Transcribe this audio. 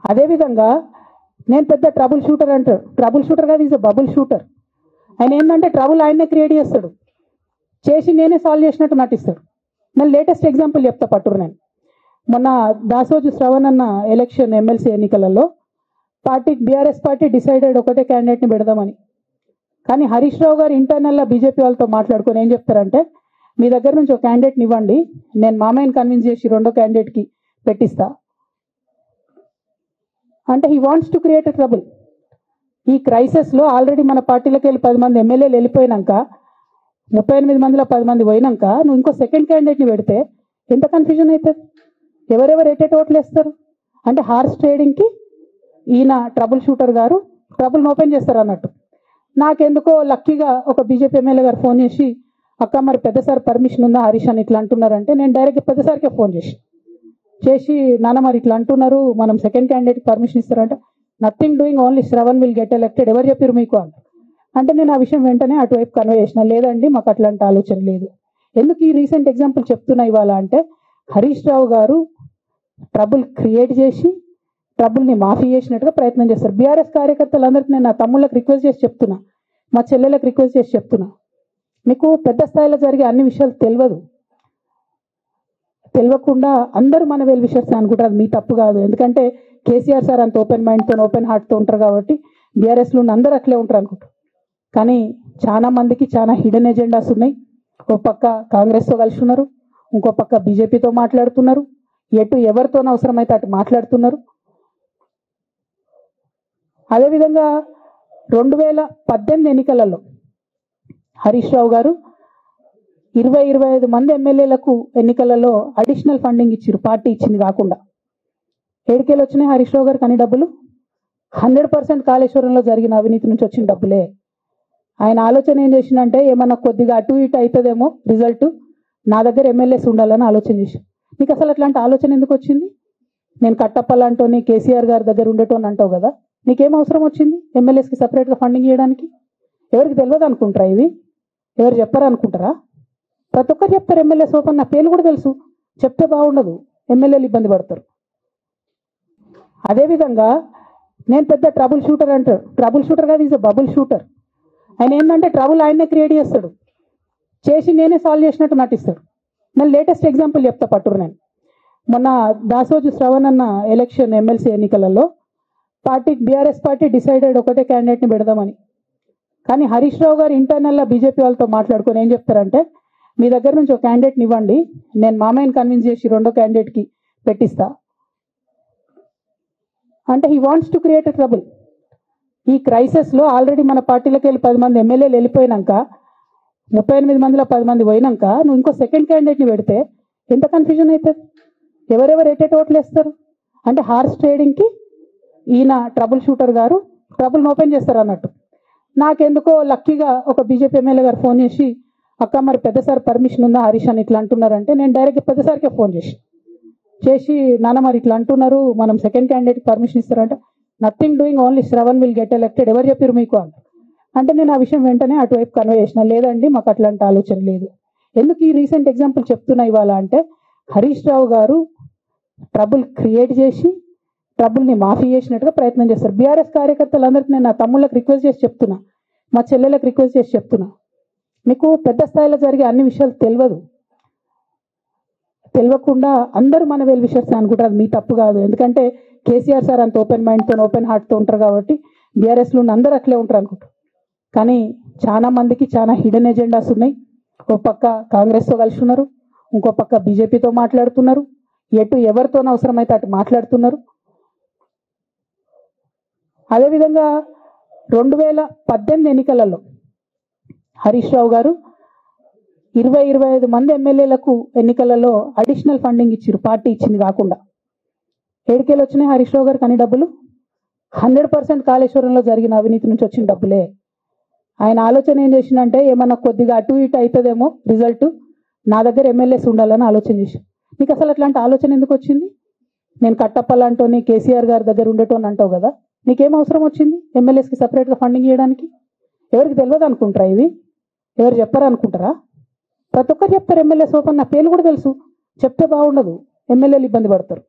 అదేవిధంగా నేను పెద్ద ట్రబుల్ షూటర్ అంటారు. ట్రబుల్ షూటర్ కాదు, ఈజ్ అ బబుల్ షూటర్. ఆయన ఏంటంటే ట్రబుల్ ఆయనే క్రియేట్ చేస్తాడు, చేసి నేనే సాల్వ్ చేసినట్టు నటిస్తాడు. నేను లేటెస్ట్ ఎగ్జాంపుల్ చెప్తా పట్టురు. నేను మొన్న దాసోజు శ్రవణ్ అన్న ఎలక్షన్ ఎమ్మెల్సీ ఎన్నికలలో బీఆర్ఎస్ పార్టీ డిసైడెడ్ ఒకటే క్యాండిడేట్ని పెడదామని. కానీ హరీష్ రావు గారు ఇంటర్నల్గా బీజేపీ వాళ్ళతో మాట్లాడుకొని ఏం చెప్తారంటే, మీ దగ్గర నుంచి ఒక క్యాండిడేట్ని ఇవ్వండి, నేను మామయ్యని కన్విన్స్ చేసి రెండో క్యాండిడేట్కి పెట్టిస్తా అంటే he wants to create a trouble. ఈ క్రైసిస్లో ఆల్రెడీ మన పార్టీలోకి వెళ్ళి 10 మంది ఎమ్మెల్యేలు వెళ్ళిపోయినాక, 38 మందిలో 10 మంది పోయినాక నువ్వు ఇంకో సెకండ్ క్యాండిడేట్ని పెడితే ఎంత కన్ఫ్యూజన్ అవుతుంది? ఎవరెవరు ఎటెట్ ఓట్లు వేస్తారు? అంటే హార్స్ ట్రేడింగ్కి ఈయన ట్రబుల్ షూటర్ గారు ట్రబుల్ని ఓపెన్ చేస్తారు అన్నట్టు. నాకెందుకో లక్కీగా ఒక బీజేపీ ఎమ్మెల్యే గారు ఫోన్ చేసి, అక్క మరి పెద్దసారి పర్మిషన్ ఉందా హరీష్ అని ఇట్లా అంటున్నారంటే, నేను డైరెక్ట్ పెద్దసారికే ఫోన్ చేసి నాన్న మరి ఇట్లా అంటున్నారు, మనం సెకండ్ క్యాండిడేట్కి పర్మిషన్ ఇస్తారంటే, nothing doing, only Shravan will get elected, ఎవరు చెప్పారు మీకు అని. అంటే నేను ఆ విషయం వెంటనే అటువైపు కన్వే చేసిన, లేదండి మాకు అట్లాంటి ఆలోచన లేదు. ఎందుకు ఈ రీసెంట్ ఎగ్జాంపుల్ చెప్తున్నా ఇవాళ అంటే, హరీష్ రావు గారు ట్రబుల్ క్రియేట్ చేసి ట్రబుల్ని మాఫీ చేసినట్టుగా ప్రయత్నం చేస్తారు. బీఆర్ఎస్ కార్యకర్తలందరికీ నేను నా తమ్ముళ్ళకి రిక్వెస్ట్ చేసి చెప్తున్నా, మా చెల్లెలకు రిక్వెస్ట్ చేసి చెప్తున్నా, మీకు పెద్ద స్థాయిలో జరిగే అన్ని విషయాలు తెలియకుండా అందరూ మన వెల్ విషయర్స్ అనుకుంటారు. అది మీ తప్పు కాదు, ఎందుకంటే కేసీఆర్ సార్ అంత ఓపెన్ మైండ్తో ఓపెన్ హార్ట్తో ఉంటారు కాబట్టి బీఆర్ఎస్లో ఉన్న అందరూ అట్లే ఉంటారు అనుకుంటారు. కానీ చాలా మందికి చాలా హిడెన్ ఎజెండాస్ ఉన్నాయి. ఒక పక్క కాంగ్రెస్తో కలిసి ఉన్నారు, ఇంకో పక్క బీజేపీతో మాట్లాడుతున్నారు, ఎటు ఎవరితో అవసరమైతే అటు మాట్లాడుతున్నారు. అదేవిధంగా 2018 ఎన్నికలలో హరీష్ రావు గారు 25 మంది ఎమ్మెల్యేలకు ఎన్నికలలో అడిషనల్ ఫండింగ్ ఇచ్చారు, పార్టీ ఇచ్చింది కాకుండా. ఏడికేలు వచ్చినాయి హరీష్ రావు గారు కానీ డబ్బులు 100% కాళేశ్వరంలో జరిగిన అవినీతి నుంచి వచ్చిన డబ్బులే. ఆయన ఆలోచన ఏం చేసిందంటే, ఏమన్నా కొద్దిగా అటు ఇటు అవుతుందేమో రిజల్ట్, నా దగ్గర ఎమ్మెల్యేస్ ఉండాలని ఆలోచన చేసి. నీకు అసలు అట్లాంటి ఆలోచన ఎందుకు వచ్చింది? నేను కట్టప్పలాంటోని కేసీఆర్ గారి దగ్గర ఉండేటోని అంటావు కదా, నీకేం అవసరం వచ్చింది ఎమ్మెల్యేస్కి సపరేట్గా ఫండింగ్ చేయడానికి? ఎవరికి తెలియదు అనుకుంటారా? ఇది ఎవరు చెప్పారు అనుకుంటారా? ప్రతి ఒక్కరు చెప్తారు ఎమ్మెల్యేస్ ఓపెన్, నా పేర్లు కూడా తెలుసు, చెప్తే బాగుండదు, ఎమ్మెల్యేలు ఇబ్బంది పడతారు. అదేవిధంగా నేను పెద్ద ట్రబుల్ షూటర్ అంటారు. ట్రబుల్ షూటర్ కాదు, ఈజ్ అ బబుల్ షూటర్. ఆయన ఏంటంటే ట్రబుల్ ఆయనే క్రియేట్ చేస్తాడు, చేసి నేనే సాల్వ్ చేసినట్టు నటిస్తాడు. నేను లేటెస్ట్ ఎగ్జాంపుల్ చెప్తా పట్టురు. నేను మొన్న దాసోజు శ్రవణ్ అన్న ఎలక్షన్ ఎమ్మెల్సీ ఎన్నికలలో బీఆర్ఎస్ పార్టీ డిసైడెడ్ ఒకటే క్యాండిడేట్ని పెడదామని. కానీ హరీష్ రావు గారు ఇంటర్నల్గా బీజేపీ వాళ్ళతో మాట్లాడుకొని ఏం చెప్తారంటే, మీ దగ్గర నుంచి ఒక క్యాండిడేట్ని ఇవ్వండి, నేను మామయ్యని కన్విన్స్ చేసి రెండో క్యాండిడేట్కి పెట్టిస్తా అంటే he wants to create a trouble. ఈ క్రైసిస్లో ఆల్రెడీ మన పార్టీలోకి వెళ్ళి 10 మంది ఎమ్మెల్యేలు వెళ్ళిపోయినాక, 38 మందిలో 10 మంది పోయినాక నువ్వు ఇంకో సెకండ్ క్యాండిడేట్ని పెడితే ఎంత కన్ఫ్యూజన్ అవుతుంది? ఎవరెవరు ఎటెట్ ఓట్లు వేస్తారు? అంటే హార్స్ ట్రేడింగ్కి ఈయన ట్రబుల్ షూటర్ గారు ట్రబుల్ని ఓపెన్ చేస్తారు అన్నట్టు. నాకెందుకో లక్కీగా ఒక బీజేపీ ఎమ్మెల్యే గారు ఫోన్ చేసి, అక్క మరి పెద్దసారి పర్మిషన్ ఉందా హరీష్ అని ఇట్లా అంటున్నారంటే, నేను డైరెక్ట్ పెద్దసారికే ఫోన్ చేసి నాన్న మరి ఇట్లా అంటున్నారు, మనం సెకండ్ క్యాండిడేట్కి పర్మిషన్ ఇస్తారంటే, nothing doing, only Shravan will get elected, ఎవరు చెప్పారు మీకు అని. అంటే నేను ఆ విషయం వెంటనే అటువైపు కన్వే చేసిన, లేదండి మాకు అట్లాంటి ఆలోచన లేదు. ఎందుకు ఈ రీసెంట్ ఎగ్జాంపుల్ చెప్తున్నా ఇవాళ అంటే, హరీష్ రావు గారు ట్రబుల్ క్రియేట్ చేసి ట్రబుల్ని మాఫీ చేసినట్టుగా ప్రయత్నం చేస్తారు. బీఆర్ఎస్ కార్యకర్తలందరికీ నేను నా తమ్ముళ్ళకి రిక్వెస్ట్ చేసి చెప్తున్నా, మా చెల్లెలకు రిక్వెస్ట్ చేసి చెప్తున్నా, మీకు పెద్ద స్థాయిలో జరిగే అన్ని విషయాలు తెలియకుండా అందరూ మన వెల్ విషయర్స్ అనుకుంటారు. అది మీ తప్పు కాదు, ఎందుకంటే కేసీఆర్ సార్ అంత ఓపెన్ మైండ్తో ఓపెన్ హార్ట్తో ఉంటారు కాబట్టి బీఆర్ఎస్లో ఉన్న అందరూ అట్లే ఉంటారు అనుకుంటారు. కానీ చాలా మందికి చాలా హిడెన్ ఎజెండాస్ ఉన్నాయి. ఒక పక్క కాంగ్రెస్తో కలిసి ఉన్నారు, ఇంకో పక్క బీజేపీతో మాట్లాడుతున్నారు, ఎటు ఎవరితో అవసరమైతే అటు మాట్లాడుతున్నారు. అదేవిధంగా 2018 ఎన్నికలలో హరీష్ రావు గారు 25 మంది ఎమ్మెల్యేలకు ఎన్నికలలో అడిషనల్ ఫండింగ్ ఇచ్చారు, పార్టీ ఇచ్చింది కాకుండా. ఏడికేలు వచ్చినాయి హరీష్ రావు గారు కానీ డబ్బులు 100% కాళేశ్వరంలో జరిగిన అవినీతి నుంచి వచ్చిన డబ్బులే. ఆయన ఆలోచన ఏం చేసిందంటే, ఏమన్నా కొద్దిగా అటు ఇటు అవుతుందేమో రిజల్ట్, నా దగ్గర ఎమ్మెల్యేస్ ఉండాలని ఆలోచన చేసి. నీకు అసలు అట్లాంటి ఆలోచన ఎందుకు వచ్చింది? నేను కట్టప్పలాంటోని కేసీఆర్ గారి దగ్గర ఉండేటోని అంటావు కదా, నీకేం అవసరం వచ్చింది ఎమ్మెల్యేస్కి సపరేట్గా ఫండింగ్ చేయడానికి? ఎవరికి తెలియదు అనుకుంటారా? ఇది ఎవరు చెప్పారు అనుకుంటారా? ప్రతి ఒక్కరు చెప్తారు ఎమ్మెల్యేస్ ఓపెన్, నా పేర్లు కూడా తెలుసు, చెప్తే బాగుండదు, ఎమ్మెల్యేలు ఇబ్బంది పడతారు.